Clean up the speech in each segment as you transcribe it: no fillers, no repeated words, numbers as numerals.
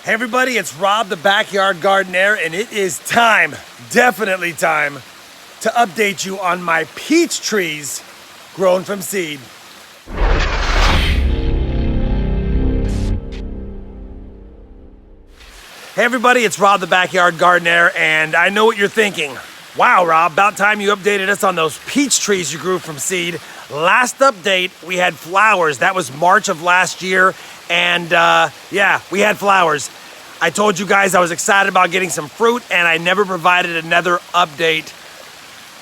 Hey everybody, it's Rob the Backyard Gardener, and it is time, definitely time, to update you on my peach trees grown from seed. Hey everybody, it's Rob the Backyard Gardener, and I know what you're thinking. Wow, Rob, about time you updated us on those peach trees you grew from seed. Last update, we had flowers. That was March of last year, and yeah, we had flowers. I told you guys I was excited about getting some fruit, and I never provided another update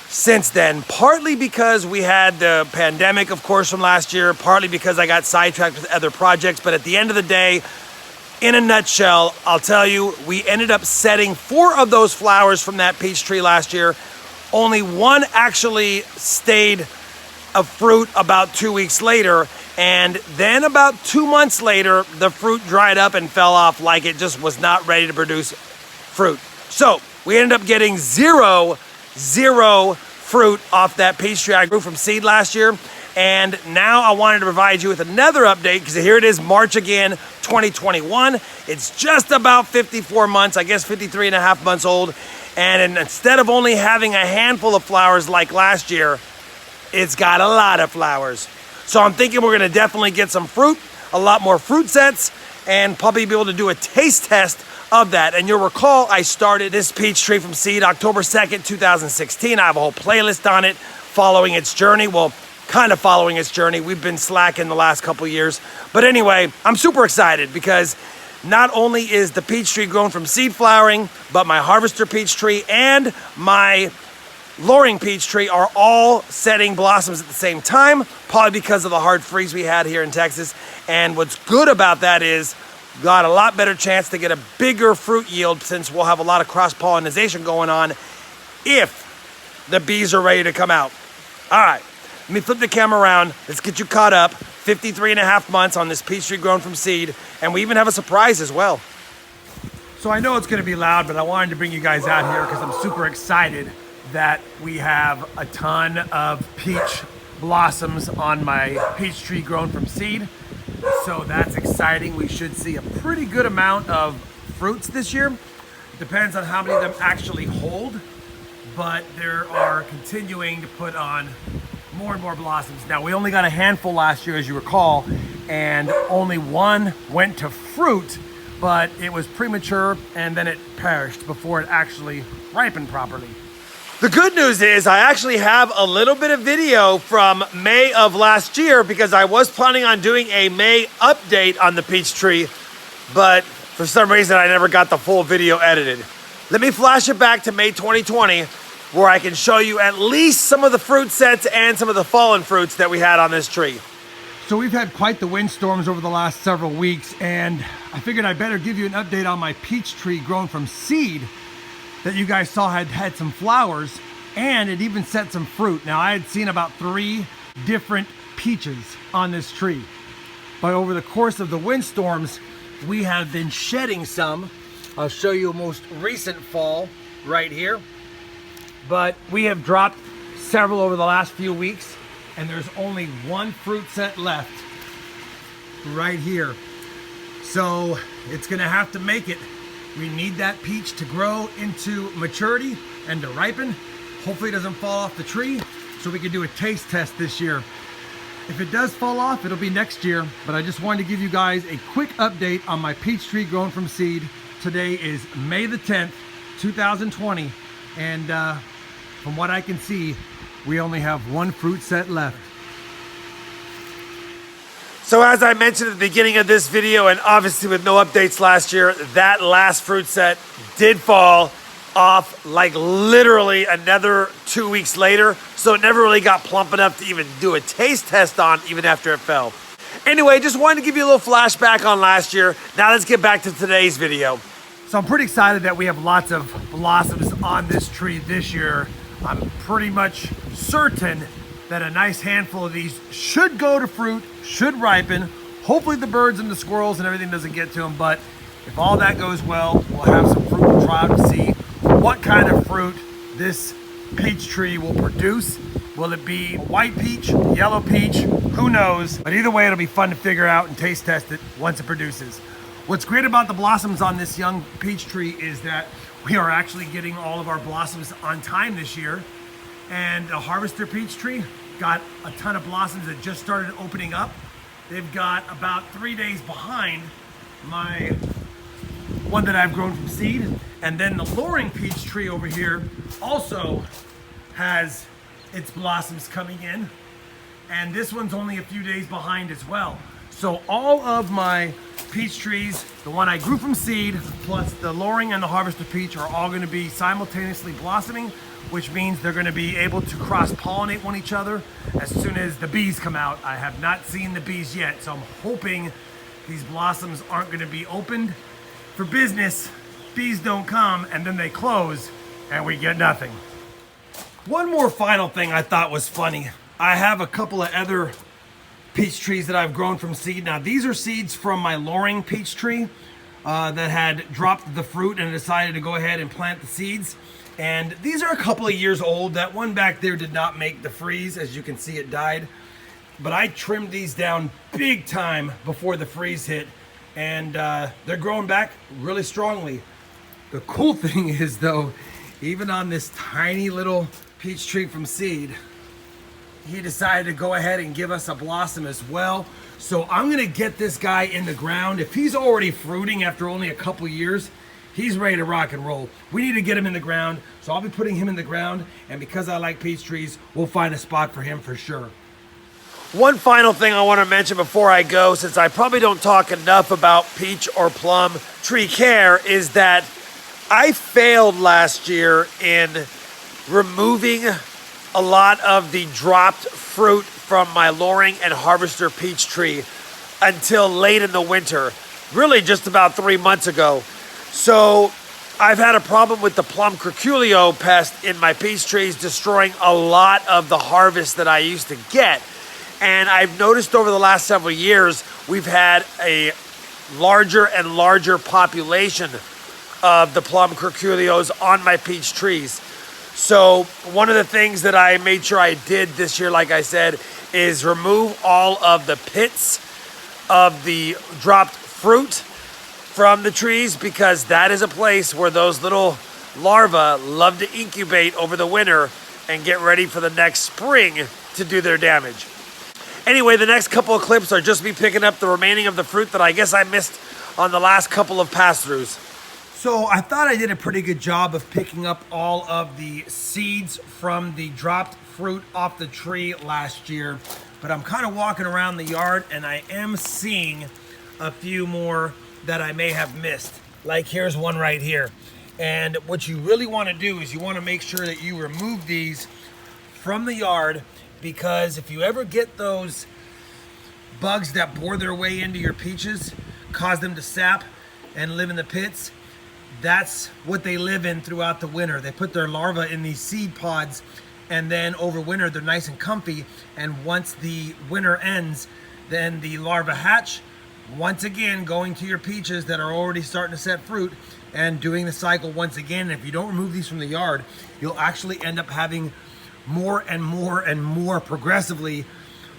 since then. Partly because we had the pandemic, of course, from last year, partly because I got sidetracked with other projects, but at the end of the day, in a nutshell, I'll tell you, we ended up setting 4 of those flowers from that peach tree last year. Only one actually stayed of fruit about 2 weeks later, and then about 2 months later, the fruit dried up and fell off like it just was not ready to produce fruit. So we ended up getting zero fruit off that peach tree I grew from seed last year. And now I wanted to provide you with another update because here it is, March again, 2021. It's just about 54 months, I guess 53 and a half months old. And instead of only having a handful of flowers like last year, it's got a lot of flowers. So I'm thinking we're gonna definitely get some fruit, a lot more fruit sets, and probably be able to do a taste test of that. And you'll recall I started this peach tree from seed October 2nd, 2016. I have a whole playlist on it following its journey. Well, kind of following its journey. We've been slacking the last couple years. But anyway, I'm super excited because not only is the peach tree grown from seed flowering, but my harvester peach tree and my Loring peach tree are all setting blossoms at the same time, probably because of the hard freeze we had here in Texas. And what's good about that is got a lot better chance to get a bigger fruit yield since we'll have a lot of cross-pollination going on if the bees are ready to come out. All right, let me flip the camera around. Let's get you caught up. 53 and a half months on this peach tree grown from seed, and we even have a surprise as well. So I know it's gonna be loud, but I wanted to bring you guys out here because I'm super excited that we have a ton of peach blossoms on my peach tree grown from seed. So that's exciting. We should see a pretty good amount of fruits this year. Depends on how many of them actually hold, but there are continuing to put on more and more blossoms. Now, we only got a handful last year, as you recall, and only one went to fruit, but it was premature and then it perished before it actually ripened properly. The good news is I actually have a little bit of video from May of last year because I was planning on doing a May update on the peach tree, but for some reason I never got the full video edited. Let me flash it back to May 2020 where I can show you at least some of the fruit sets and some of the fallen fruits that we had on this tree. So we've had quite the windstorms over the last several weeks, and I figured I'd better give you an update on my peach tree grown from seed that you guys saw had some flowers, and it even set some fruit. Now, I had seen about 3 different peaches on this tree, but over the course of the windstorms, we have been shedding some. I'll show you a most recent fall right here, but we have dropped several over the last few weeks, and there's only one fruit set left right here. So it's gonna have to make it. We need that peach to grow into maturity and to ripen. Hopefully it doesn't fall off the tree so we can do a taste test this year. If it does fall off, it'll be next year, but I just wanted to give you guys a quick update on my peach tree grown from seed. Today is May the 10th, 2020, and from what I can see, we only have one fruit set left. So as I mentioned at the beginning of this video, and obviously with no updates last year, that last fruit set did fall off like literally another 2 weeks later. So it never really got plump enough to even do a taste test on even after it fell. Anyway, just wanted to give you a little flashback on last year. Now let's get back to today's video. So I'm pretty excited that we have lots of blossoms on this tree this year. I'm pretty much certain that a nice handful of these should go to fruit, should ripen. Hopefully the birds and the squirrels and everything doesn't get to them, but if all that goes well, we'll have some fruit to try out to see what kind of fruit this peach tree will produce. Will it be white peach, yellow peach? Who knows? But either way, it'll be fun to figure out and taste test it once it produces. What's great about the blossoms on this young peach tree is that we are actually getting all of our blossoms on time this year. And the harvester peach tree got a ton of blossoms that just started opening up. They've got about 3 days behind my one that I've grown from seed. And then the Loring peach tree over here also has its blossoms coming in. And this one's only a few days behind as well. So all of my peach trees, the one I grew from seed, plus the Loring and the harvester peach are all gonna be simultaneously blossoming, which means they're gonna be able to cross-pollinate one each other as soon as the bees come out. I have not seen the bees yet, so I'm hoping these blossoms aren't gonna be opened for business. Bees don't come, and then they close, and we get nothing. One more final thing I thought was funny. I have a couple of other peach trees that I've grown from seed. Now these are seeds from my Loring peach tree that had dropped the fruit and decided to go ahead and plant the seeds. And these are a couple of years old. That one back there did not make the freeze. As you can see, it died. But I trimmed these down big time before the freeze hit. And they're growing back really strongly. The cool thing is though, even on this tiny little peach tree from seed, he decided to go ahead and give us a blossom as well. So I'm gonna get this guy in the ground. If he's already fruiting after only a couple years, he's ready to rock and roll. We need to get him in the ground. So I'll be putting him in the ground. And because I like peach trees, we'll find a spot for him for sure. One final thing I want to mention before I go, since I probably don't talk enough about peach or plum tree care, is that I failed last year in removing a lot of the dropped fruit from my Loring and harvester peach tree until late in the winter, really just about 3 months ago. So I've had a problem with the plum curculio pest in my peach trees, destroying a lot of the harvest that I used to get. And I've noticed over the last several years, we've had a larger and larger population of the plum curculios on my peach trees. So one of the things that I made sure I did this year, like I said, is remove all of the pits of the dropped fruit from the trees, because that is a place where those little larvae love to incubate over the winter and get ready for the next spring to do their damage. Anyway, the next couple of clips are just me picking up the remaining of the fruit that I guess I missed on the last couple of pass-throughs. So I thought I did a pretty good job of picking up all of the seeds from the dropped fruit off the tree last year, but I'm kind of walking around the yard and I am seeing a few more that I may have missed. Like here's one right here. And what you really want to do is you want to make sure that you remove these from the yard, because if you ever get those bugs that bore their way into your peaches, cause them to sap and live in the pits, that's what they live in throughout the winter. They put their larvae in these seed pods, and then over winter they're nice and comfy, and once the winter ends, then the larvae hatch, once again going to your peaches that are already starting to set fruit and doing the cycle once again. And if you don't remove these from the yard, you'll actually end up having more and more and more progressively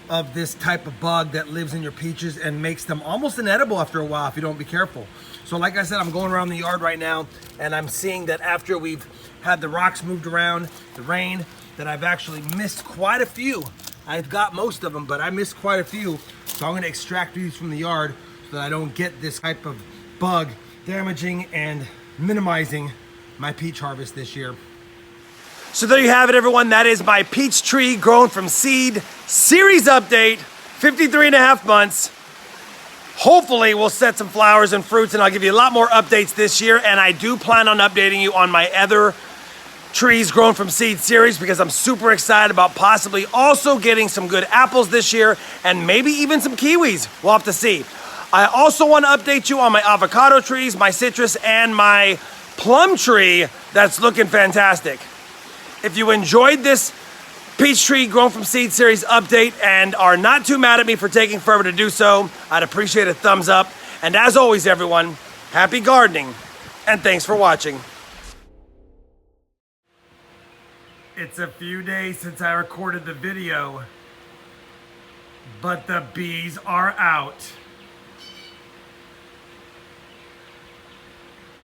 of this type of bug that lives in your peaches and makes them almost inedible after a while if you don't be careful. So like I said, I'm going around the yard right now and I'm seeing that after we've had the rocks moved around, the rain, that I've actually missed quite a few. I've got most of them, but I missed quite a few. So I'm gonna extract these from the yard so that I don't get this type of bug damaging and minimizing my peach harvest this year. So there you have it, everyone. That is my peach tree grown from seed series update, 53.5 months. Hopefully we'll set some flowers and fruits, and I'll give you a lot more updates this year. And I do plan on updating you on my other trees grown from seed series, because I'm super excited about possibly also getting some good apples this year and maybe even some kiwis. We'll have to see. I also want to update you on my avocado trees, my citrus, and my plum tree that's looking fantastic. If you enjoyed this peach tree grown from seed series update and are not too mad at me for taking forever to do so, I'd appreciate a thumbs up. And as always, everyone, happy gardening and thanks for watching. It's a few days since I recorded the video, but the bees are out.